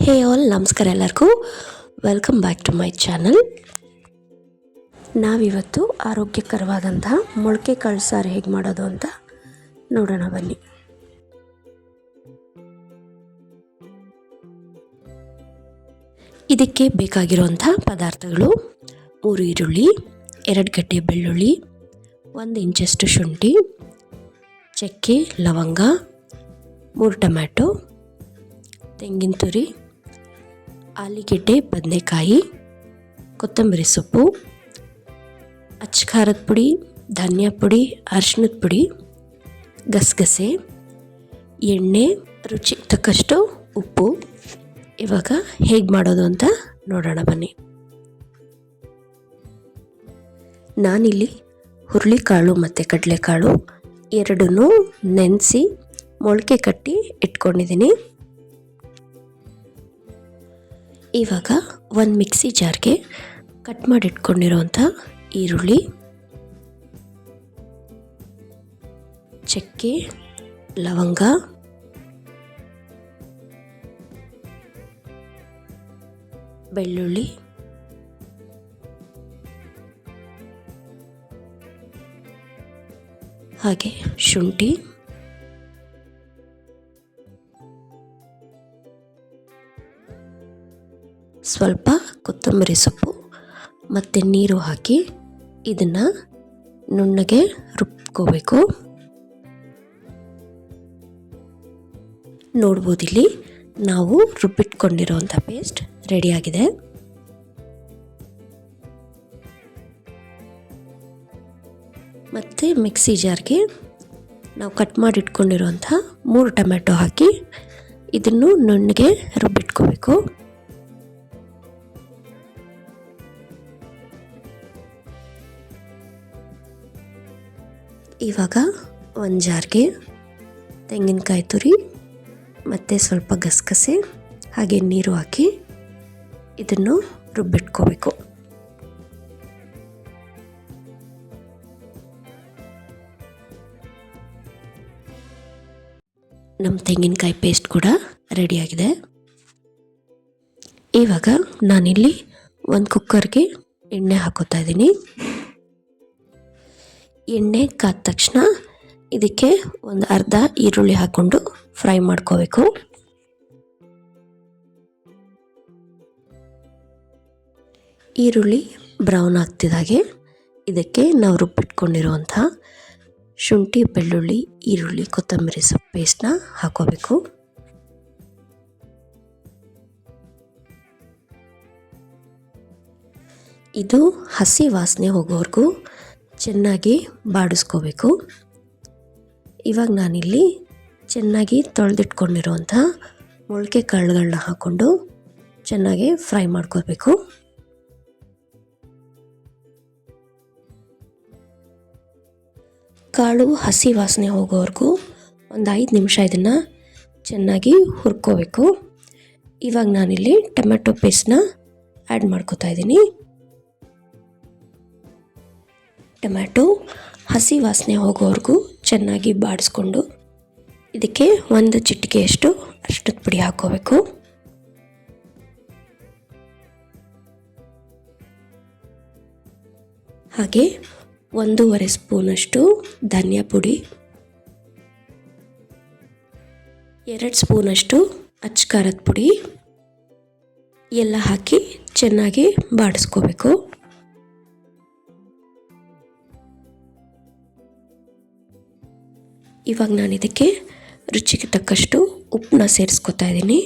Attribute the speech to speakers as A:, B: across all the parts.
A: ಹೇ all, ನಮಸ್ಕಾರ ಎಲ್ಲರಿಗೂ. Welcome back to my channel. ನಾವಿವತ್ತು ಆರೋಗ್ಯಕರವಾದಂತಹ ಮೊಳಕೆ ಕಾಳು ಸಾರು ಹೇಗೆ ಮಾಡೋದು ಅಂತ ನೋಡೋಣ ಬನ್ನಿ. ಇದಕ್ಕೆ ಬೇಕಾಗಿರುವಂಥ ಪದಾರ್ಥಗಳು: 3 ಈರುಳ್ಳಿ, 2 ಗಡ್ಡೆ ಬೆಳ್ಳುಳ್ಳಿ, 1 ಇಂಚಷ್ಟು ಶುಂಠಿ, ಚಕ್ಕೆ, ಲವಂಗ, 3 ಟೊಮ್ಯಾಟೊ, ತೆಂಗಿನ ತುರಿ, ಆಲೂಗೆಡ್ಡೆ, ಬದನೆಕಾಯಿ, ಕೊತ್ತಂಬರಿ ಸೊಪ್ಪು, ಅಚ್ಚ ಖಾರದ ಪುಡಿ, ಧನಿಯಾ ಪುಡಿ, ಅರಿಶಿಣದ ಪುಡಿ, ಗಸಗಸೆ, ಎಣ್ಣೆ, ರುಚಿಗೆ ತಕ್ಕಷ್ಟು ಉಪ್ಪು. ಇವಾಗ ಹೇಗೆ ಮಾಡೋದು ಅಂತ ನೋಡೋಣ ಬನ್ನಿ. ನಾನಿಲ್ಲಿ ಹುರುಳಿಕಾಳು ಮತ್ತು ಕಡಲೆಕಾಳು ಎರಡನ್ನೂ ನೆನೆಸಿ ಮೊಳಕೆ ಕಟ್ಟಿ ಇಟ್ಕೊಂಡಿದ್ದೀನಿ. ಇವಾಗ ಒಂದು ಮಿಕ್ಸಿ ಜಾರ್ಗೆ ಕಟ್ ಮಾಡಿ ಇಟ್ಕೊಂಡಿರೋಂಥ ಈರುಳ್ಳಿ, ಚಕ್ಕೆ, ಲವಂಗ, ಬೆಳ್ಳುಳ್ಳಿ, ಹಾಗೆ ಶುಂಠಿ, ಸ್ವಲ್ಪ ಕೊತ್ತಂಬರಿ ಸೊಪ್ಪು ಮತ್ತು ನೀರು ಹಾಕಿ ಇದನ್ನು ನುಣ್ಣಗೆ ರುಬ್ಕೋಬೇಕು. ನೋಡ್ಬೋದಿಲ್ಲಿ ನಾವು ರುಬ್ಬಿಟ್ಕೊಂಡಿರೋಂಥ ಪೇಸ್ಟ್ ರೆಡಿಯಾಗಿದೆ. ಮತ್ತು ಮಿಕ್ಸಿ ಜಾರ್ಗೆ ನಾವು ಕಟ್ ಮಾಡಿ ಇಟ್ಕೊಂಡಿರೋಂಥ 3 ಟೊಮ್ಯಾಟೊ ಹಾಕಿ ಇದನ್ನು ನುಣ್ಣಗೆ ರುಬ್ಬಿಟ್ಕೋಬೇಕು. ಇವಾಗ ಒಂದು ಜಾರ್ಗೆ ತೆಂಗಿನಕಾಯಿ ತುರಿ ಮತ್ತು ಸ್ವಲ್ಪ ಗಸಗಸೆ ಹಾಗೆ ನೀರು ಹಾಕಿ ಇದನ್ನು ರುಬ್ಬಿಟ್ಕೋಬೇಕು. ನಮ್ಮ ತೆಂಗಿನಕಾಯಿ ಪೇಸ್ಟ್ ಕೂಡ ರೆಡಿಯಾಗಿದೆ. ಇವಾಗ ನಾನಿಲ್ಲಿ ಒಂದು ಕುಕ್ಕರ್ಗೆ ಎಣ್ಣೆ ಹಾಕೋತಾ ಇದ್ದೀನಿ. ಎಣ್ಣೆ ಕಾದ ತಕ್ಷಣ ಇದಕ್ಕೆ ಒಂದು ಅರ್ಧ ಈರುಳ್ಳಿ ಹಾಕ್ಕೊಂಡು ಫ್ರೈ ಮಾಡ್ಕೋಬೇಕು. ಈರುಳ್ಳಿ ಬ್ರೌನ್ ಆಗ್ತಿದ್ದಾಗೆ ಇದಕ್ಕೆ ನಾವು ರುಬ್ಬಿಟ್ಕೊಂಡಿರುವಂಥ ಶುಂಠಿ, ಬೆಳ್ಳುಳ್ಳಿ, ಈರುಳ್ಳಿ, ಕೊತ್ತಂಬರಿ ಸೊಪ್ಪು ಪೇಸ್ಟ್ನ ಹಾಕೋಬೇಕು. ಇದು ಹಸಿ ವಾಸನೆ ಹೋಗೋವರೆಗೂ ಚೆನ್ನಾಗಿ ಬಾಡಿಸ್ಕೋಬೇಕು. ಇವಾಗ ನಾನಿಲ್ಲಿ ಚೆನ್ನಾಗಿ ತೊಳೆದಿಟ್ಕೊಂಡಿರುವಂಥ ಮೊಳಕೆ ಕಾಳುಗಳನ್ನ ಹಾಕ್ಕೊಂಡು ಚೆನ್ನಾಗಿ ಫ್ರೈ ಮಾಡ್ಕೋಬೇಕು. ಕಾಳು ಹಸಿ ವಾಸನೆ ಹೋಗೋವರೆಗೂ ಒಂದು 5 ನಿಮಿಷ ಇದನ್ನು ಚೆನ್ನಾಗಿ ಹುರ್ಕೋಬೇಕು. ಇವಾಗ ನಾನಿಲ್ಲಿ ಟೊಮೆಟೊ ಪೇಸ್ಟ್ನ ಆ್ಯಡ್ ಮಾಡ್ಕೋತಾ ಇದ್ದೀನಿ. ಟೊಮ್ಯಾಟೊ ಹಸಿ ವಾಸನೆ ಹೋಗೋವರೆಗೂ ಚೆನ್ನಾಗಿ ಬಾಡಿಸ್ಕೊಂಡು ಇದಕ್ಕೆ 1 ಚಿಟಿಕೆಯಷ್ಟು ಅರಿಶಿಣದ ಪುಡಿ ಹಾಕ್ಕೋಬೇಕು. ಹಾಗೆ 1.5 ಸ್ಪೂನಷ್ಟು ಧನಿಯಾ ಪುಡಿ, 2 ಸ್ಪೂನಷ್ಟು ಅಚ್ಚ ಖಾರದ ಪುಡಿ ಎಲ್ಲ ಹಾಕಿ ಚೆನ್ನಾಗಿ ಬಾಡಿಸ್ಕೋಬೇಕು. ಇವಾಗ ನಾನು ಇದಕ್ಕೆ ರುಚಿಗೆ ತಕ್ಕಷ್ಟು ಉಪ್ಪನ್ನ ಸೇರಿಸ್ಕೊತಾ ಇದ್ದೀನಿ.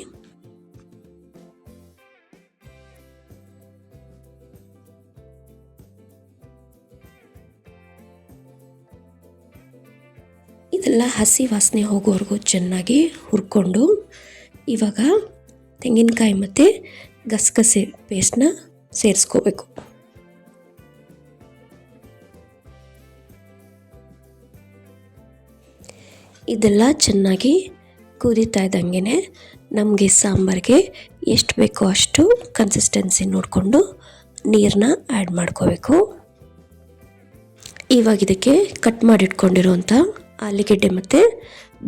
A: ಇದೆಲ್ಲ ಹಸಿ ವಾಸನೆ ಹೋಗೋವರೆಗೂ ಚೆನ್ನಾಗಿ ಹುರ್ಕೊಂಡು ಇವಾಗ ತೆಂಗಿನಕಾಯಿ ಮತ್ತು ಗಸಗಸೆ ಪೇಸ್ಟ್ನ ಸೇರಿಸ್ಕೋಬೇಕು. ಇದೆಲ್ಲ ಚೆನ್ನಾಗಿ ಕುದೀತಾ ಇದ್ದಂಗೆ ನಮಗೆ ಸಾಂಬಾರಿಗೆ ಎಷ್ಟು ಬೇಕೋ ಅಷ್ಟು ಕನ್ಸಿಸ್ಟೆನ್ಸಿ ನೋಡಿಕೊಂಡು ನೀರನ್ನ ಆ್ಯಡ್ ಮಾಡ್ಕೋಬೇಕು. ಇವಾಗ ಇದಕ್ಕೆ ಕಟ್ ಮಾಡಿಟ್ಕೊಂಡಿರೋಂಥ ಆಲೂಗೆಡ್ಡೆ ಮತ್ತು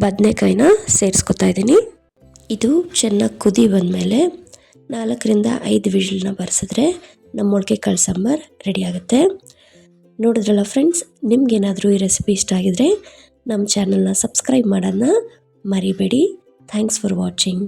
A: ಬದನೆಕಾಯಿನ ಸೇರಿಸ್ಕೊತಾ ಇದ್ದೀನಿ. ಇದು ಚೆನ್ನಾಗಿ ಕುದಿ ಬಂದಮೇಲೆ 4-5 ವಿಷಲ್ನ ಬರ್ಸಿದ್ರೆ ನಮ್ಮ ಮೊಳಕೆ ಕಾಳು ಸಾಂಬಾರು ರೆಡಿ ಆಗುತ್ತೆ. ನೋಡಿದ್ರಲ್ಲ ಫ್ರೆಂಡ್ಸ್, ನಿಮ್ಗೇನಾದರೂ ಈ ರೆಸಿಪಿ ಇಷ್ಟ ಆಗಿದ್ರೆ ನಮ್ಮ ಚಾನಲ್ನ ಸಬ್ಸ್ಕ್ರೈಬ್ ಮಾಡೋದನ್ನ ಮರಿಬೇಡಿ. Thanks for watching.